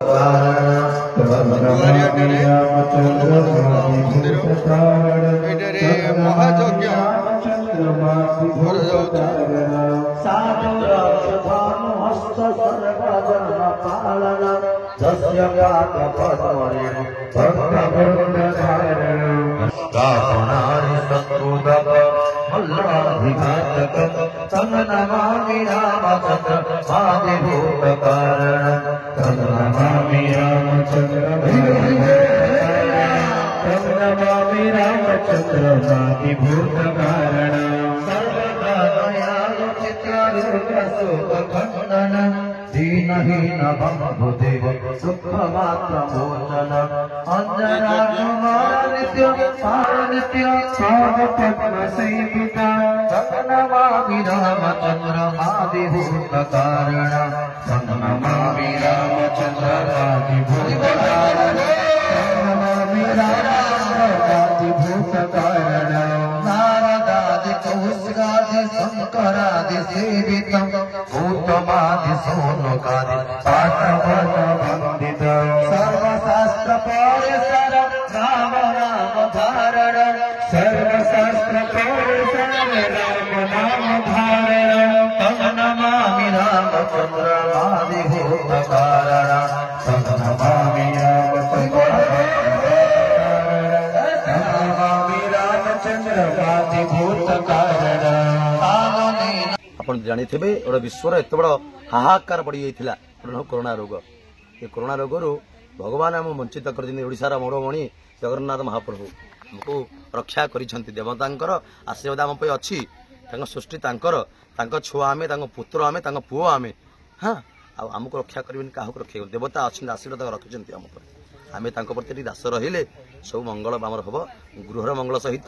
महायज्ञ नमामि रामचंद्र आदिभूतकारण नमामि रामचंद्र नमामि रामचंद्र आदिभूतकारण सर्वदा दयालु चित्ररूपशोकखण्डन दीनहीन बन्धुदेव दुःखमात्रमोचन अंजनानित्य पारनित्य पद्मसेविता नमामि रामचंद्र आदिभूतकारण नमामि रामचंद्र आदिभूतकारण नमामि रामचंद्र आदिभूतकारण नारदादि कौशिकादि शंकरादि सेवितं गौतमादि सोनकादि पाठवन्दित सर्वशास्त्र परिसर राम नाम धारण सर्वशास्त्र परिसर राम नाम धारण नमामि रामचंद्र आदिभूतकारण नमामि रामचंद्र आदिभूतकारण। आपण जानिथे गोटे विश्वर एत बड़ हाहाकार पड़ जाइथिला कोरोना रोग। ये कोरोना रोग भगवान आम वंचित कर ओडिशार मौड़मणि जगन्नाथ महाप्रभु हमको रक्षा करिसेंति देवतांकर आशीर्वाद आम पे अच्छी सृष्टि छुआ आमे पुत्र आमे पुओ आमे हाँ आमको रक्षा करें क्या रक्षा देवता अच्छे आशीर्वाद रखिंट आम आम प्रति दास रहिले सब मंगल आमर हम गृहर मंगल सहित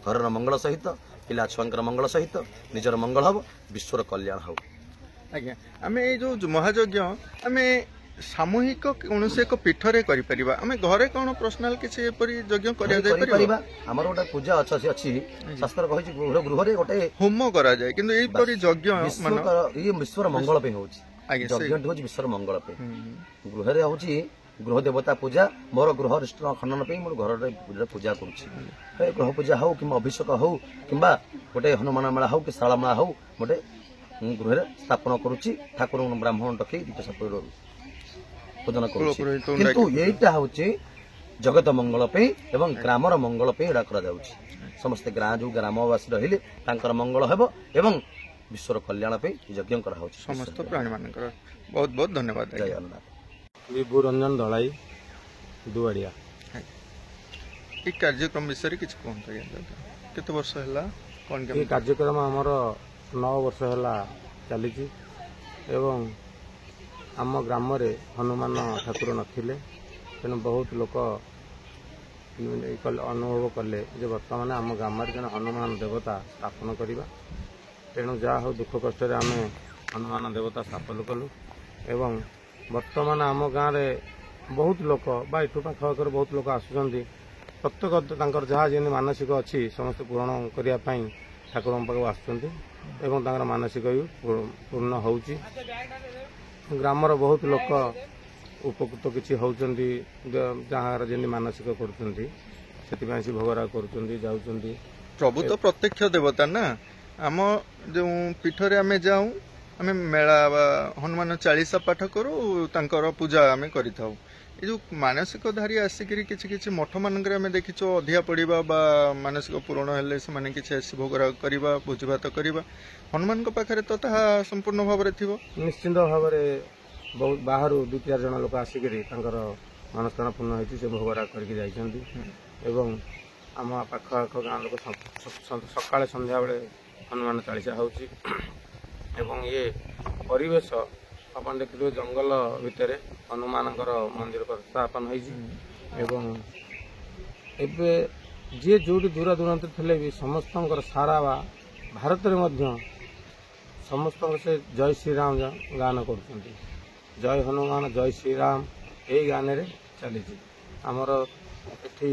घर मंगल सहित पिला छुआ मंगल सहित निजर मंगल हम विश्वर कल्याण हो। आज्ञा आम जो महायज्ञ आम सामूहिक कौन एक पीठरे आम घरे कौन पर्सनाल किसी यज्ञ आमर गोटे पूजा अच्छी शास्त्र कही गृह गोटे होम करा जाए कि यज्ञ ये विश्वर मंगल पे हो यज्ञ विश्वर मंगल पे गृह हूँ गृह देवता पूजा मोर गृह रिष्ट खंडन पे मोर घर पूजा करुच्ची ग्रह पूजा हो कि अभिषेक हो कि गोटे हनुमान मेला हो कि शाला मेला हो गोटे गृह स्थापन करुच्ची ठाकुर ब्राह्मण डकई दीप साप पूजन किंतु यहीटा हूँ जगत मंगल पे एवं ग्रामर मंगल पे एटा करा जाउछि समस्त जो ग्रामवासी रहिले तांकर मंगल हेबो एवं विश्वर कल्याण पे यज्ञ करा होछि समस्त प्राणी मानकर बहुत बहुत धन्यवाद। जय अन्ना विभु रंजन दलाई दुआड़िया ये कार्यक्रम विषय किछ कहंत केते वर्ष हला कोन ये कार्यक्रम हमर 9 वर्ष हला चली एवं आम ग्राम हनुमान ठाकुर नथिले तेणु बहुत लोक अनुभव कले जे बर्तमान आम ग्राम जन हनुमान देवता स्थापन करवा तेणु जहा हो दुख कष्ट आम हनुमान देवता स्थापन कलु एवं बर्तमान आम गाँव में बहुत लोक इठू पाखर बहुत लोक आसुँच प्रत्येक जहाँ जी मानसिक अच्छी समस्त पूरण करने ठाकुर पाक आसुँच मानसिक भी पूर्ण हो ग्रामर बहुत लोक उपकृत किसी होती जहाँ जमी मानसिक कर भोगरा कर प्रभु तो प्रत्यक्ष देवता ना आम जो पीठरे आम जाऊँ आम मेला हनुमान 40 पाठ करूँ पूजा आम करी ये जो मानसिक धारी आसिक किसी मठ मानक देखीचु अधिया पड़ा बा मानसिक पूरण हेले से किसी भोगरा करवा भोजी भात करवा हनुमान पाखे तो संपूर्ण भाव में थी निश्चिंत भाव में बहुत बाहर 2-4 जन लोक आसिक मनस्कामना पूर्ण होती से भोगरा करके आम पाख आख गाँव लोक सका संध्या बेले हनुमान 40 होची एवं ये परिवेश अपन देखिए जंगल भितर हनुमान मंदिर स्थापन एवं एबे जी जो दूर दूरांत थे भी समस्त सारा भारत में समस्त से जय श्री राम गान कर जय हनुमान जय श्री राम यही गान चली आमर ये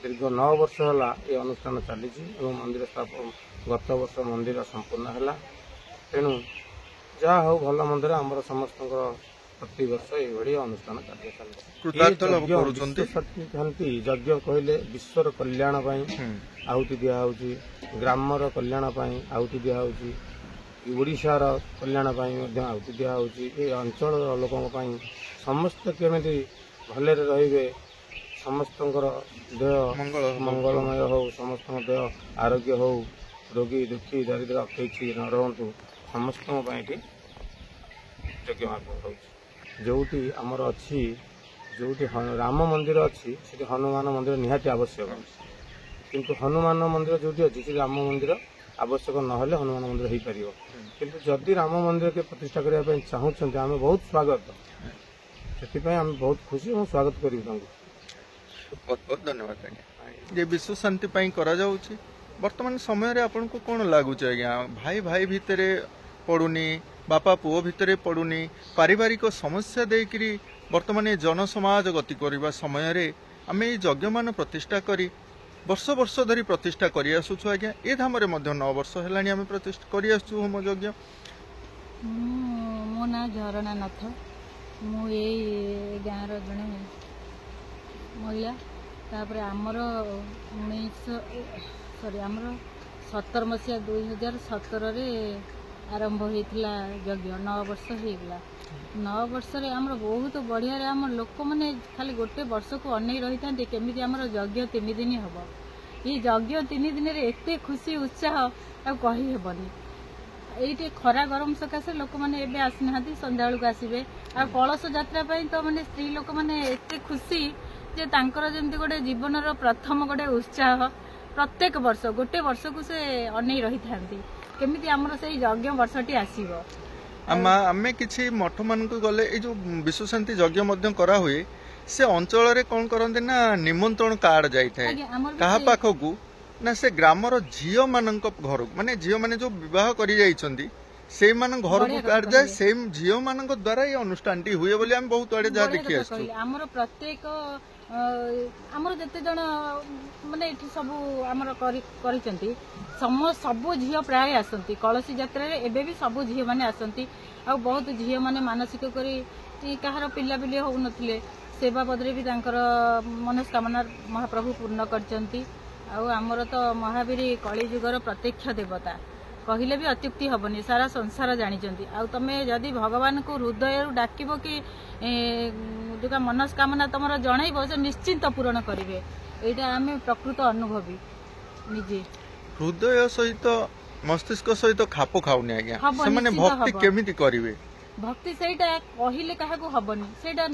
दीर्घ 9 वर्ष है ये अनुष्ठान चली मंदिर स्थापन गत वर्ष मंदिर संपूर्ण है तेणु जहाँ हो भल मंदिर आमर समस्त ପ୍ରତିବର୍ଷ ଏଇଭଳି ଅନୁଷ୍ଠାନ କାର୍ଯ୍ୟ କୃତାର୍ଥ ଲାଭ ଚାଲିଛି। କରୁଛନ୍ତି। ଶାନ୍ତି ଯଜ୍ଞ କହିଲେ ବିଶ୍ୱର କଲ୍ୟାଣ ପାଇଁ ଆହୁତି ଦିଆହଉଛି, ଗ୍ରାମର କଲ୍ୟାଣ ପାଇଁ ଆହୁତି ଦିଆହଉଛି, ଓଡ଼ିଶାର କଲ୍ୟାଣ ପାଇଁ ମଧ୍ୟ ଆହୁତି ଦିଆହଉଛି। ଏ ଅଞ୍ଚଳର ଲୋକଙ୍କ ପାଇଁ ସମସ୍ତେ କେମିତି ଭଲରେ ରହିବେ, ସମସ୍ତଙ୍କର ଦେହ ମଙ୍ଗଳମୟ ହଉ, ସମସ୍ତଙ୍କ ଦେହ ଆରୋଗ୍ୟ ହଉ, ରୋଗୀ ଦୁଃଖୀ ଦାରିଦ୍ର୍ୟ କିଛି ନ ରହନ୍ତୁ, ସମସ୍ତଙ୍କ ପାଇଁ ଏଠି ଯଜ୍ଞ ହେଉଛି। ଯେଉଁଠି ଆମର ଅଛି, ଯେଉଁଠି ରାମ ମନ୍ଦିର ଅଛି ସେଠି ହନୁମାନ ମନ୍ଦିର ନିହାତି ଆବଶ୍ୟକ, କିନ୍ତୁ ହନୁମାନ ମନ୍ଦିର ଯେଉଁଠି ଅଛି ସେଠି ରାମ ମନ୍ଦିର ଆବଶ୍ୟକ ନହେଲେ ହନୁମାନ ମନ୍ଦିର ହେଇପାରିବ। କିନ୍ତୁ ଯଦି ରାମ ମନ୍ଦିରকে ପ୍ରତିଷ୍ଠା କରିବା ପାଇଁ ଚାହୁଁଛନ୍ତି ଆମେ ବହୁତ ସ୍ୱାଗତ, ସେଥିପାଇଁ ଆମେ ବହୁତ ଖୁସି ଏବଂ ସ୍ୱାଗତ କରିବୁ ତାଙ୍କୁ। ବହୁତ ବହୁତ ଧନ୍ୟବାଦ ଆଜ୍ଞା। ଯେ ବିଶ୍ୱ ଶାନ୍ତି ପାଇଁ କରାଯାଉଛି, ବର୍ତ୍ତମାନ ସମୟରେ ଆପଣଙ୍କୁ କ'ଣ ଲାଗୁଛି ଆଜ୍ଞା? ଭାଇ ଭାଇ ଭିତରେ ପଡ଼ୁନି, ବାପା ପୁଅ ଭିତରେ ପଡ଼ୁନି, ପାରିବାରିକ ସମସ୍ୟା ଦେଇକରି ବର୍ତ୍ତମାନ ଏ ଜନସମାଜ ଗତି କରିବା ସମୟରେ ଆମେ ଏଇ ଯଜ୍ଞମାନ ପ୍ରତିଷ୍ଠା କରି ବର୍ଷ ବର୍ଷ ଧରି ପ୍ରତିଷ୍ଠା କରି ଆସୁଛୁ ଆଜ୍ଞା। ଏ ଧାମରେ ମଧ୍ୟ 9 ବର୍ଷ ହେଲାଣି ଆମେ ପ୍ରତିଷ୍ଠା କରି ଆସୁଛୁ ହୋମ ଯଜ୍ଞ। ମୋ ନାଁ ଝରଣା ନାଥ, ମୁଁ ଏଇ ଗାଁର ଜଣେ ମହିଳା। ତାପରେ ଆମର 17 ମସିହା 2017ରେ ଆରମ୍ଭ ହେଇଥିଲା ଯଜ୍ଞ, 9 ବର୍ଷ ହେଇଗଲା। 9 ବର୍ଷରେ ଆମର ବହୁତ ବଢ଼ିଆରେ ଆମ ଲୋକମାନେ ଖାଲି ଗୋଟେ ବର୍ଷକୁ ଅନେଇ ରହିଥାନ୍ତି କେମିତି ଆମର ଯଜ୍ଞ 3 ଦିନ ହେବ। ଏଇ ଯଜ୍ଞ 3 ଦିନରେ ଏତେ ଖୁସି ଉତ୍ସାହ ଆଉ କହିହେବନି। ଏଇଠି ଖରା ଗରମ ସକାଶେ ଲୋକମାନେ ଏବେ ଆସିନାହାନ୍ତି, ସନ୍ଧ୍ୟାବେଳକୁ ଆସିବେ। ଆଉ କଳସ ଯାତ୍ରା ପାଇଁ ତ ମାନେ ସ୍ତ୍ରୀ ଲୋକମାନେ ଏତେ ଖୁସି ଯେ ତାଙ୍କର ଯେମିତି ଗୋଟେ ଜୀବନର ପ୍ରଥମ ଗୋଟେ ଉତ୍ସାହ। ପ୍ରତ୍ୟେକ ବର୍ଷ ଗୋଟେ ବର୍ଷକୁ ସେ ଅନେଇ ରହିଥାନ୍ତି କେମିତି ଆମର ସେଇ ଯଜ୍ଞ ବର୍ଷଟି ଆସିବ। ଆମେ କିଛି ମଠ ମାନଙ୍କୁ ଗଲେ ଏଇ ଯୋଉ ବିଶ୍ୱ ଶାନ୍ତି ଯଜ୍ଞ ମଧ୍ୟ କରାହୁଏ, ସେ ଅଞ୍ଚଳରେ କ'ଣ କରନ୍ତି ନା ନିମନ୍ତ୍ରଣ କାର୍ଡ ଯାଇଥାଏ କାହା ପାଖକୁ ନା ସେ ଗ୍ରାମର ଝିଅ ମାନଙ୍କ ଘରକୁ, ମାନେ ଝିଅ ମାନେ ଯୋଉ ବିବାହ କରି ଯାଇଛନ୍ତି ସେଇମାନଙ୍କ ଘରକୁ କାର୍ଡ ଯାଏ। ସେଇ ଝିଅ ମାନଙ୍କ ଦ୍ୱାରା ଏଇ ଅନୁଷ୍ଠାନଟି ହୁଏ ବୋଲି ଆମେ ବହୁତ ଆଡେ ଯାହା ଦେଖି ଆସିଛୁ। ଆମର ପ୍ରତ୍ୟେକ ଆମର ଯେତେ ଜଣ ମାନେ ଏଠି ସବୁ ଆମର କରିଛନ୍ତି ସବୁ ଝିଅ ପ୍ରାୟ ଆସନ୍ତି କଳସୀ ଯାତ୍ରାରେ। ଏବେ ବି ସବୁ ଝିଅ ମାନେ ଆସନ୍ତି। ଆଉ ବହୁତ ଝିଅ ମାନେ ମାନସିକ କରି କାହାର ପିଲାପିଲି ହଉନଥିଲେ ସେ ବାବଦରେ ବି ତାଙ୍କର ମନସ୍କାମନା ମହାପ୍ରଭୁ ପୂର୍ଣ୍ଣ କରିଛନ୍ତି। ଆଉ ଆମର ତ ମହାବୀର କଳି ଯୁଗର ପ୍ରତ୍ୟକ୍ଷ ଦେବତା କହିଲେ ବି ଅତ୍ୟୁକ୍ତି ହବନି, ସାରା ସଂସାର ଜାଣିଛନ୍ତି। ଆଉ ତମେ ଯଦି ଭଗବାନଙ୍କୁ ହୃଦୟରୁ ଡାକିବ କି ଯୋଉଟା ମନସ୍କାମନା ତମର ଜଣେଇବ, ସେ ନିଶ୍ଚିନ୍ତ ପୂରଣ କରିବେ। ଏଇଟା ଆମେ ପ୍ରକୃତ ଅନୁଭବୀ ନିଜେ। ହୃଦୟ ସହିତ ମସ୍ତିଷ୍କ ସହିତ ଖାପ ଖାଉନି ଆଜ୍ଞା, ସେମାନେ ଭକ୍ତି କେମିତି କରିବେ? ଭକ୍ତି ସେଇଟା କହିଲେ କାହାକୁ ହବନି, ସେଇଟା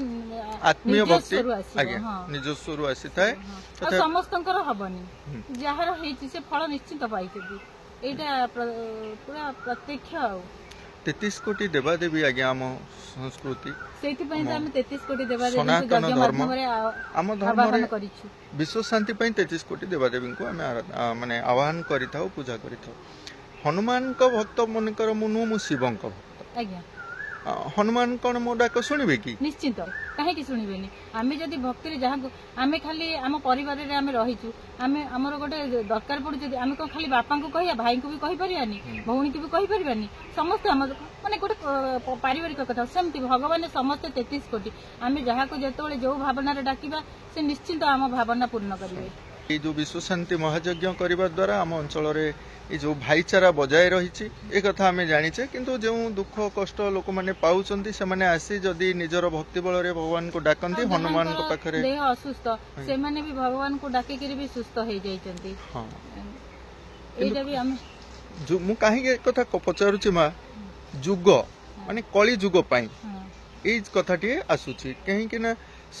ଆତ୍ମୀୟ ଭକ୍ତି ଆଜ୍ଞା ନିଜସ୍ୱରୁ ଆସିଥାଏ। ଆଉ ସମସ୍ତଙ୍କର ହବନି, ଯାହାର ହେଇଛି ସେ ଫଳ ନିଶ୍ଚିନ୍ତ ପାଇଛନ୍ତି। ଏଇଟା ପୁରା ପ୍ରତ୍ୟକ୍ଷ। ଆଉ 33 କୋଟି ଦେବାଦେବୀ ଆଜ୍ଞା ଆମ ସଂସ୍କୃତି, ସେଇଥିପାଇଁ ତ ଆମେ 33 କୋଟି ଦେବାଦେବୀ ସନାତନ ଧର୍ମ ଆମ ଧର୍ମରେ କରିଛୁ। ବିଶ୍ୱ ଶାନ୍ତି ପାଇଁ 33 କୋଟି ଦେବାଦେବୀଙ୍କୁ ଆମେ ମାନେ ଆହ୍ୱାନ କରିଥାଉ, ପୂଜା କରିଥାଉ। ହନୁମାନଙ୍କ ଭକ୍ତ ମନେକର ମୁଁ ନୁହଁ, ମୁଁ ଶିବଙ୍କ ଭକ୍ତ ଆଜ୍ଞା। ହନୁମାନ କ'ଣ ମୋ ଡାକ ଶୁଣିବେ କି? ନିଶ୍ଚିନ୍ତ, କାହିଁକି ଶୁଣିବେନି? ଆମେ ଯଦି ଭକ୍ତିରେ ଯାହାକୁ ଆମେ ଖାଲି ଆମ ପରିବାରରେ ଆମେ ରହିଛୁ, ଆମେ ଆମର ଗୋଟେ ଦରକାର ପଡୁଛି, ଆମେ କ'ଣ ଖାଲି ବାପାଙ୍କୁ କହିବା, ଭାଇଙ୍କୁ ବି କହିପାରିବାନି, ଭଉଣୀକୁ ବି କହିପାରିବାନି, ସମସ୍ତେ ଆମର ମାନେ ଗୋଟେ ପାରିବାରିକ କଥା। ସେମିତି ଭଗବାନ ସମସ୍ତେ 33 କୋଟି, ଆମେ ଯାହାକୁ ଯେତେବେଳେ ଯୋଉ ଭାବନାରେ ଡାକିବା ସେ ନିଶ୍ଚିନ୍ତ ଆମ ଭାବନା ପୂର୍ଣ୍ଣ କରିବେ। ଏଇ ଯୋଉ ବିଶ୍ୱ ଶାନ୍ତି ମହାଯଜ୍ଞ କରିବା ଦ୍ୱାରା ଆମ ଅଞ୍ଚଳରେ ଏଇ ଯୋଉ ଭାଇଚାରା ବଜାୟ ରହିଛି ଏ କଥା ଆମେ ଜାଣିଛେ। କିନ୍ତୁ ଯେଉଁ ଦୁଃଖ କଷ୍ଟ ଲୋକମାନେ ପାଉଛନ୍ତି ସେମାନେ ଆସି ଯଦି ନିଜର ଭକ୍ତି ବଳରେ ଭଗବାନଙ୍କୁ ଡାକନ୍ତି, ହନୁମାନଙ୍କ ପାଖରେ ଦେହ ଅସୁସ୍ଥ ସେମାନେ ବି ଭଗବାନଙ୍କୁ ଡାକିକିରି ବି ସୁସ୍ଥ ହେଇଯାଇଛନ୍ତି। ଏଇଟା ବି ଆମେ ମୁଁ କାହିଁକି ଏ କଥା ପଚାରୁଛି ମା, ଯୁଗ ମାନେ କଳି ଯୁଗ ପାଇଁ ଏଇ କଥାଟିଏ ଆସୁଛି। କାହିଁକି ନା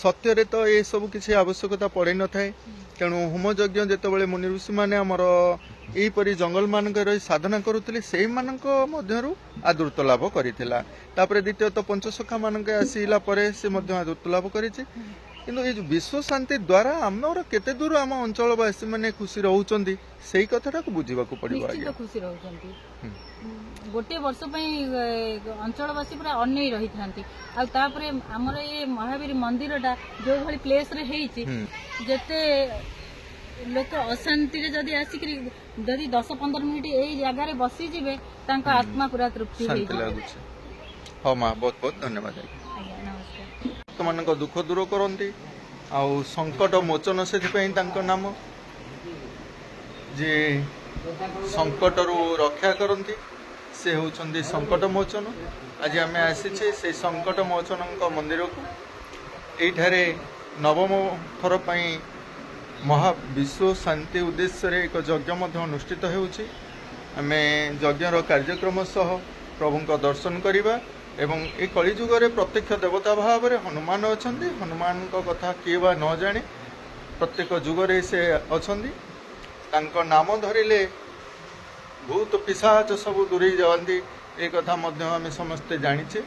ସତ୍ୟରେ ତ ଏସବୁ କିଛି ଆବଶ୍ୟକତା ପଡ଼ିନଥାଏ। ତେଣୁ ହୋମ ଯଜ୍ଞ ଯେତେବେଳେ ମୁନି ଋଷିମାନେ ଆମର ଏହିପରି ଜଙ୍ଗଲମାନଙ୍କରେ ରହି ସାଧନା କରୁଥିଲେ, ସେଇମାନଙ୍କ ମଧ୍ୟରୁ ଆଦୃତ ଲାଭ କରିଥିଲା। ତାପରେ ଦ୍ୱିତୀୟତଃ ପଞ୍ଚସଖା ମାନଙ୍କ ଆସିଲା ପରେ ସେ ମଧ୍ୟ ଆଦୃତ ଲାଭ କରିଛି। କିନ୍ତୁ ଏଇ ଯୋଉ ବିଶ୍ୱ ଶାନ୍ତି ଦ୍ୱାରା ଆମର କେତେ ଦୂର ଆମ ଅଞ୍ଚଳବାସୀ ମାନେ ଖୁସି ରହୁଛନ୍ତି ସେଇ କଥାଟାକୁ ବୁଝିବାକୁ ପଡିବ। ନିଶ୍ଚିତ ଖୁସି ରହୁଛନ୍ତି। ଗୋଟିଏ ବର୍ଷ ପାଇଁ ଅଞ୍ଚଳବାସୀ ପୁରା ଅନେଇ ରହିଥାନ୍ତି। ଆଉ ତାପରେ ଆମର ଏ ମହାବୀର ମନ୍ଦିରଟା ଯୋଉଭଳି ପ୍ଲେସରେ ହେଇଛି, ଯେତେ ଲୋକ ଅଶାନ୍ତିରେ ଯଦି ଆସିକିରି ଯଦି 10-15 ମିନିଟ୍ ଏଇ ଜାଗାରେ ବସିଯିବେ ତାଙ୍କ ଆତ୍ମା ପୁରା ତୃପ୍ତି ହେଇଯିବ। ହଁ ମା, ବହୁତ ବହୁତ ଧନ୍ୟବାଦ। ଆଜ୍ଞା। ଭକ୍ତମାନଙ୍କ ଦୁଃଖ ଦୂର କରନ୍ତି ଆଉ ସଂକଟ ମୋଚନ ସେଥିପାଇଁ ତାଙ୍କ ନାମ ଯେ ସଂକଟରୁ ରକ୍ଷା କରନ୍ତି ସେ ହେଉଛନ୍ତି ସଂକଟ ମୋଚନ। ଆଜି ଆମେ ଆସିଛେ ସେଇ ସଂକଟ ମୋଚନଙ୍କ ମନ୍ଦିରକୁ। ଏଇଠାରେ ନବମ ଥର ପାଇଁ ମହା ବିଶ୍ୱ ଶାନ୍ତି ଉଦ୍ଦେଶ୍ୟରେ ଏକ ଯଜ୍ଞ ମଧ୍ୟ ଅନୁଷ୍ଠିତ ହେଉଛି। ଆମେ ଯଜ୍ଞର କାର୍ଯ୍ୟକ୍ରମ ସହ ପ୍ରଭୁଙ୍କ ଦର୍ଶନ କରିବା ଏବଂ ଏ କଳିଯୁଗରେ ପ୍ରତ୍ୟକ୍ଷ ଦେବତା ଭାବରେ ହନୁମାନ ଅଛନ୍ତି। ହନୁମାନଙ୍କ କଥା କିଏ ବା ନ ଜାଣେ, ପ୍ରତ୍ୟେକ ଯୁଗରେ ସେ ଅଛନ୍ତି। ତାଙ୍କ ନାମ ଧରିଲେ ଭୂତ ପିଶାଚ ସବୁ ଦୂରେଇ ଯାଆନ୍ତି, ଏ କଥା ମଧ୍ୟ ଆମେ ସମସ୍ତେ ଜାଣିଛେ।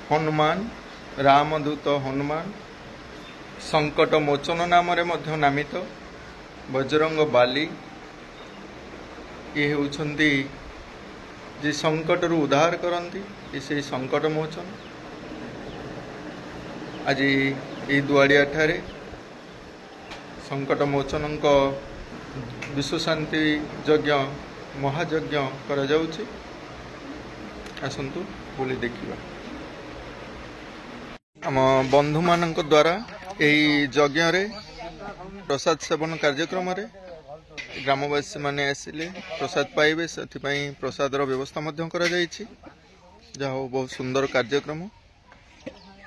ହନୁମାନ, ରାମଦୂତ ହନୁମାନ, ସଂକଟ ମୋଚନ ନାମରେ ମଧ୍ୟ ନାମିତ। ବଜରଙ୍ଗ ବାଲି ଇଏ ହେଉଛନ୍ତି ଯେ ସଂକଟରୁ ଉଦ୍ଧାର କରନ୍ତି, ସେଇ ସଂକଟ ମୋଚନ। ଆଜି ଏହି ଦୁଆଡ଼ିଆଠାରେ ସଂକଟ ମୋଚନଙ୍କ ବିଶ୍ୱ ଶାନ୍ତି ଯଜ୍ଞ ମହାଯଜ୍ଞ କରାଯାଉଛି। ଆସନ୍ତୁ ବୁଲି ଦେଖିବା। ଆମ ବନ୍ଧୁମାନଙ୍କ ଦ୍ୱାରା ଏହି ଯଜ୍ଞରେ ପ୍ରସାଦ ସେବନ କାର୍ଯ୍ୟକ୍ରମରେ ଗ୍ରାମବାସୀମାନେ ଆସିଲେ ପ୍ରସାଦ ପାଇବେ, ସେଥିପାଇଁ ପ୍ରସାଦର ବ୍ୟବସ୍ଥା ମଧ୍ୟ କରାଯାଇଛି। ଯାହା ହଉ ବହୁତ ସୁନ୍ଦର କାର୍ଯ୍ୟକ୍ରମ।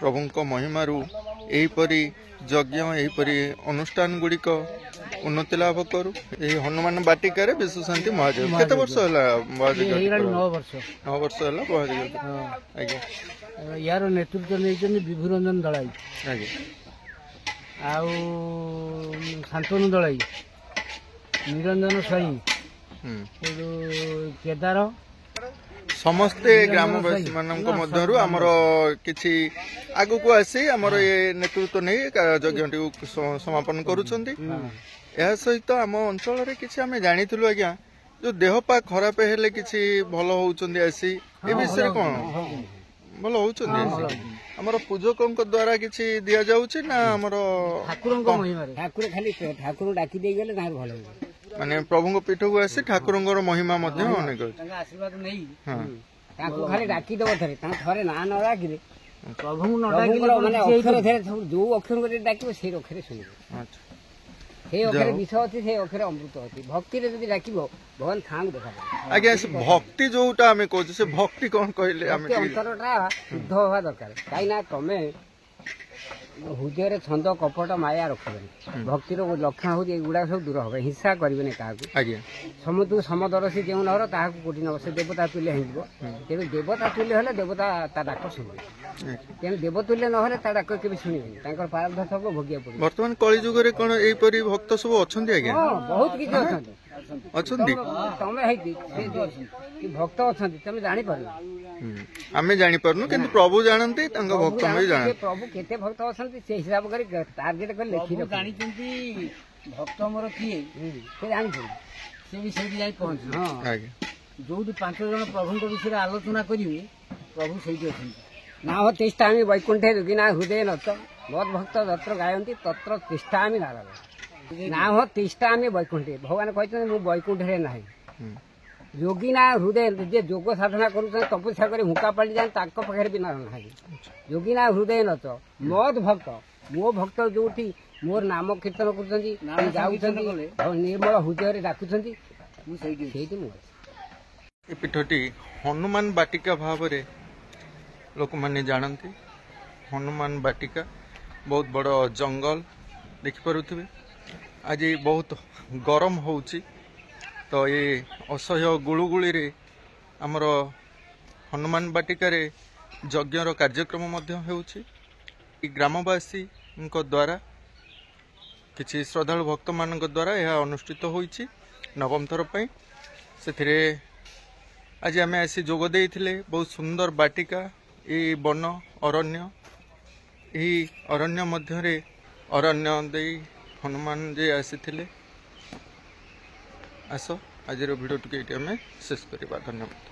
ପ୍ରଭୁଙ୍କ ମହିମାରୁ ଏହିପରି ଯଜ୍ଞ, ଏହିପରି ଅନୁଷ୍ଠାନ ଗୁଡ଼ିକ ଉନ୍ନତି ଲାଭ କରୁ। ଏହି ହନୁମାନ ବାଟିକାରେ ବିଶ୍ୱ ଶାନ୍ତି ମହାଯଜ୍ଞ କେତେ ବର୍ଷ ହେଲା? 9 ବର୍ଷ ହେଲା ମହାଯଜ୍ଞ। ଆଜ୍ଞା। ୟାର ନେତୃତ୍ୱ ନେଇଛନ୍ତି ବିଭୁରଞ୍ଜନ ଦଳାଇ, ଆଜ୍ଞା, ଆଉ ଶାନ୍ତନୁ ଦଳାଇ, ନିରଞ୍ଜନ ସ୍ୱାଇଁ, କେଦାର, ସମସ୍ତେ ଗ୍ରାମବାସୀ ମାନଙ୍କ ମଧ୍ୟରୁ ଆମର କିଛି ଆଗକୁ ଆସି ଆମର ଏ ନେତୃତ୍ୱ ନେଇ ଯଜ୍ଞଟିକୁ ସମାପନ କରୁଛନ୍ତି। ଏହା ସହିତ ଆମ ଅଞ୍ଚଳରେ କିଛି ଆମେ ଜାଣିଥିଲୁ ଆଜ୍ଞା, ଯୋଉ ଦେହ ପା ଖରାପ ହେଲେ କିଛି ଭଲ ହଉଛନ୍ତି ଆସି, ଏ ବିଷୟରେ କଣ ଭଲ ହଉଛନ୍ତି? ଆମର ପୂଜକଙ୍କ ଦ୍ୱାରା କିଛି ଦିଆଯାଉଛି ନା ଆମର ଠାକୁରଙ୍କ ମହିମାରେ ଠାକୁର ଡାକି ଦେଇଗଲେ ତାଙ୍କର ଭଲ ହେଇଯିବ। ମାନେ ପ୍ରଭୁଙ୍କ ପୀଠକୁ ଆସି ଠାକୁରଙ୍କର ମହିମା ମଧ୍ୟ ଅନେକ ଅଛି। ତାଙ୍କ ଆଶୀର୍ବାଦ ନେଇ ତାଙ୍କୁ ଖାଲି ଡାକିଦବ ଥରେ, ତାଙ୍କ ଥରେ ନାଁ ନ ଡାକିଲେ ପ୍ରଭୁଙ୍କୁ ନ ଡାକିଲେ ମାନେ ଅକ୍ଷର ଯୋଉ ଅକ୍ଷର ଡାକିବ ସେଇ ଅକ୍ଷରେ ଶୁଣିବ। ସେଇ ଅକ୍ଷରେ ବିଷ ଅଛି, ସେଇ ଅକ୍ଷରେ ଅମୃତ ଅଛି। ଭକ୍ତିରେ ଯଦି ଡାକିବ ଭଗବାନ ଥାଆଙ୍କୁ ଦେଖାଦେବ। ଆଜ୍ଞା, ସେ ଭକ୍ତି ଯୋଉଟା ଆମେ କହୁଛୁ, ସେ ଭକ୍ତି କଣ କହିଲେ? ଆମେ ଅନ୍ତରଟା ଶୁଦ୍ଧ ହବା ଦରକାର। କାହିଁକି ନା ତମେ ହୃଦୟରେ ଛନ୍ଦ କପଟ ମାୟା ରଖିବନି। ଭକ୍ତିର ଲକ୍ଷଣ ହଉଛି ଏଗୁଡାକ ସବୁ ଦୂର ହବ। ହିଂସା କରିବେନି କାହାକୁ। ଆଜ୍ଞା, ସମସ୍ତଙ୍କୁ ସମଦରଶୀ ଯେଉଁ ନହର ତାହାକୁ କୋଟି ନବ। ସେ ଦେବତା ତୁଲ୍ୟ ହେଇଯିବ। ତେଣୁ ଦେବତା ତୁଲ୍ୟ ହେଲେ ଦେବତା ତା ଡାକ ଶୁଣିବେ। ତେଣୁ ଦେବତୁଲ୍ୟ ନହେଲେ ତା ଡାକ କେବେ ଶୁଣିବେନି। ତାଙ୍କର ପ୍ରାରବ୍ଧ ସବୁ ଭୋଗିବାକୁ ପଡିବ। ବର୍ତ୍ତମାନ କଳିଯୁଗରେ କଣ ଏଇପରି ଭକ୍ତ ସବୁ ଅଛନ୍ତି? ଆଜ୍ଞା, ବହୁତ କିଛି ଅଛନ୍ତି। ତମେ ହେଇଛି ଭକ୍ତ ଅଛନ୍ତି, ତମେ ଜାଣିପାରୁନ। ଆମେ ଜାଣିପାରୁନୁ, କିନ୍ତୁ ପ୍ରଭୁ ଜାଣନ୍ତି, ତାଙ୍କ ଭକ୍ତ ବି ଜାଣନ୍ତି। ପ୍ରଭୁ କେତେ ଭକ୍ତ ଅଛନ୍ତି ସେ ହିସାବ କରି ଟାର୍ଗେଟ କରି ଲେଖି ଜାଣିଛନ୍ତି। ଭକ୍ତ ମୋର କିଏ ସେ ଜାଣିଛନ୍ତି, ସେ ବି ସେଇଠି ଯାଇ ପହଞ୍ଚିବ। ଆଜ୍ଞା, ଯୋଉଠି 5 ଜଣ ପ୍ରଭୁଙ୍କ ବିଷୟରେ ଆଲୋଚନା କରିବେ ପ୍ରଭୁ ସେଇଠି ଅଛନ୍ତି। ନାହ ତିଷ୍ଠାମି ବୈକୁଣ୍ଠେ ରୋଗିନା ହୃଦୟ ନତ ମଦ ଭକ୍ତ ଯତ୍ର ଗାୟନ୍ତି ତତ୍ର ତିଷ୍ଠାମି ନାରାୟଣ। ନାହ ତିଷ୍ଠାମି ବୈକୁଣ୍ଠେ, ଭଗବାନ କହିଛନ୍ତି ମୁଁ ବୈକୁଣ୍ଠରେ ନାହିଁ। ଯୋଗୀନା ହୃଦୟ, ଯିଏ ଯୋଗ ସାଧନା କରୁଛନ୍ତି, ତପସ୍ୟା କରି ହୁଙ୍କା ପାଳି ଯାଆନ୍ତି, ତାଙ୍କ ପାଖରେ ବି ନାହିଁ। ଯୋଗୀନା ହୃଦୟ ନତ ମଦ ଭକ୍ତ, ମୋ ଭକ୍ତ ଯୋଉଠି ମୋର ନାମ କୀର୍ତ୍ତନ କରୁଛନ୍ତି, ଯାଉଛନ୍ତି, ନିର୍ମଳ ହୃଦୟରେ ଡାକୁଛନ୍ତି, ମୁଁ ସେଇଠି ମୁଁ ଅଛି। ଏ ପୀଠଟି ହନୁମାନ ବାଟିକା ଭାବରେ ଲୋକମାନେ ଜାଣନ୍ତି। ହନୁମାନ ବାଟିକା ବହୁତ ବଡ଼ ଜଙ୍ଗଲ ଦେଖିପାରୁଥିବେ। ଆଜି ବହୁତ ଗରମ ହେଉଛି, ତ ଏ ଅସହ୍ୟ ଗୁଳୁଗୁଳିରେ ଆମର ହନୁମାନ ବାଟିକାରେ ଯଜ୍ଞର କାର୍ଯ୍ୟକ୍ରମ ମଧ୍ୟ ହେଉଛି। ଏ ଗ୍ରାମବାସୀଙ୍କ ଦ୍ୱାରା, କିଛି ଶ୍ରଦ୍ଧାଳୁ ଭକ୍ତମାନଙ୍କ ଦ୍ୱାରା ଏହା ଅନୁଷ୍ଠିତ ହୋଇଛି 9ମ ଥର ପାଇଁ। ସେଥିରେ ଆଜି ଆମେ ଆସି ଯୋଗ ଦେଇଥିଲେ। ବହୁତ ସୁନ୍ଦର ବାଟିକା, ଏହି ବନ ଅରଣ୍ୟ, ଏହି ଅରଣ୍ୟ ମଧ୍ୟରେ ଅରଣ୍ୟ ଦେଇ ହନୁମାନ ଯେ ଆସିଥିଲେ। ଆସ ଆଜିର ଭିଡ଼ିଓଟିକୁ ଏଇଠି ଆମେ ଶେଷ କରିବା। ଧନ୍ୟବାଦ।